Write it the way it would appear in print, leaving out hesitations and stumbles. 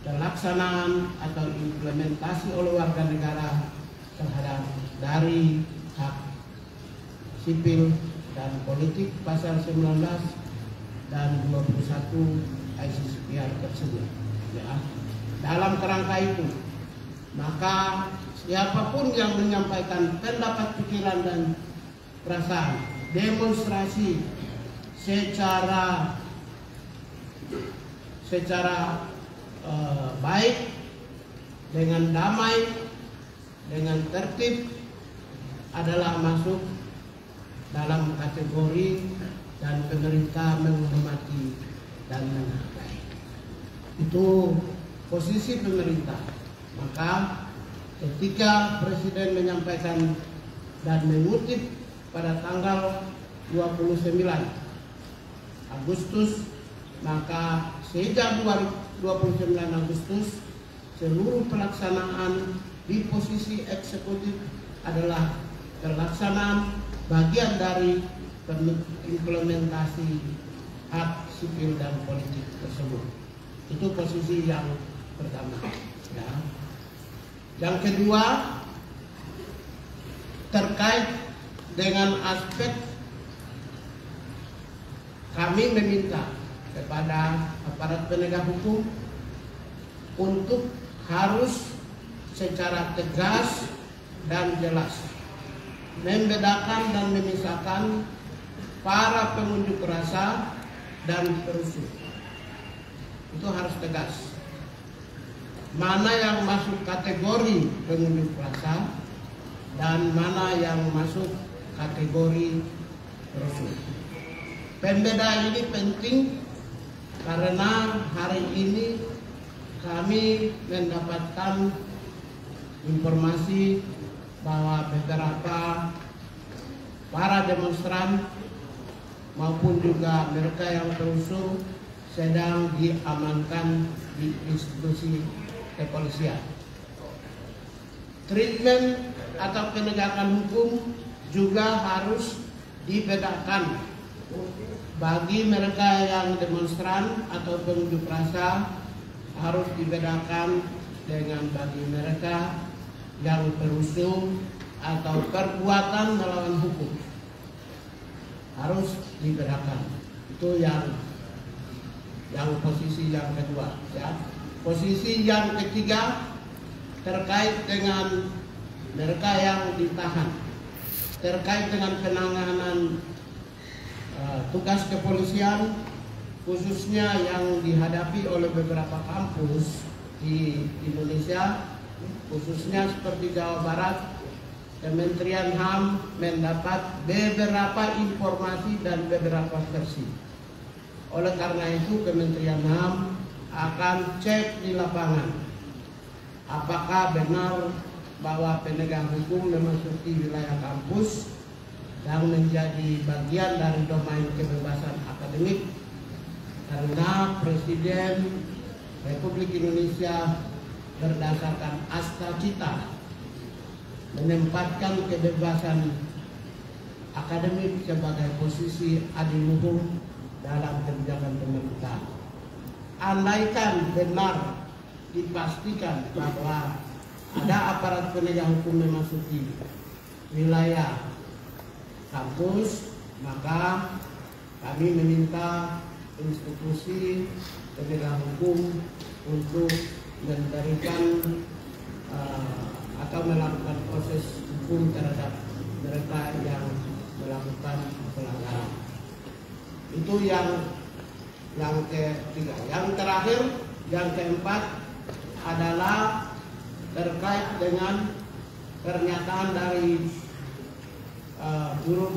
pelaksanaan atau implementasi oleh warga negara terhadap dari hak sipil dan politik pasal 19 dan 21 ICCPR tersebut. Ya. Dalam kerangka itu, maka siapapun yang menyampaikan pendapat, pikiran, dan perasaan, demonstrasi secara baik, dengan damai, dengan tertib, adalah masuk dalam kategori dan pemerintah menghormati dan menghargai. Itu posisi pemerintah. Maka ketika Presiden menyampaikan dan mengutip pada tanggal 29 Agustus, maka sejak 29 Agustus seluruh pelaksanaan di posisi eksekutif adalah pelaksanaan bagian dari implementasi hak sipil dan politik tersebut. Itu posisi yang pertama. Ya. Yang kedua, terkait dengan aspek kami meminta kepada aparat penegak hukum untuk harus secara tegas dan jelas membedakan dan memisahkan para pengunjuk rasa dan perusuh. Itu harus tegas. Mana yang masuk kategori pengunjuk rasa dan mana yang masuk kategori perusuh. Pembedaan ini penting karena hari ini kami mendapatkan informasi bahwa beberapa para demonstran maupun juga mereka yang perusuh sedang diamankan di institusi kepolisian. Treatment atau penegakan hukum juga harus dibedakan bagi mereka yang demonstran atau pengunjuk rasa, harus dibedakan dengan bagi mereka yang perusuh atau perbuatan melawan hukum, harus dibedakan. Itu yang posisi yang kedua. Ya. Posisi yang ketiga terkait dengan mereka yang ditahan, terkait dengan penanganan tugas kepolisian, khususnya yang dihadapi oleh beberapa kampus di Indonesia, khususnya seperti Jawa Barat. Kementerian HAM mendapat beberapa informasi dan beberapa versi. Oleh karena itu Kementerian HAM akan cek di lapangan apakah benar bahwa penegak hukum memasuki wilayah kampus dan menjadi bagian dari domain kebebasan akademik, karena Presiden Republik Indonesia berdasarkan Akta Cita menempatkan kebebasan akademik sebagai posisi adiluhung dalam kebijakan pemerintah. Andaikan benar dipastikan bahwa ada aparat penegak hukum memasuki wilayah kampus, maka kami meminta institusi penegak hukum untuk memberikan atau melakukan proses hukum terhadap mereka yang melakukan pelanggaran. Itu yang ketiga. Yang terakhir, yang keempat adalah terkait dengan pernyataan dari guru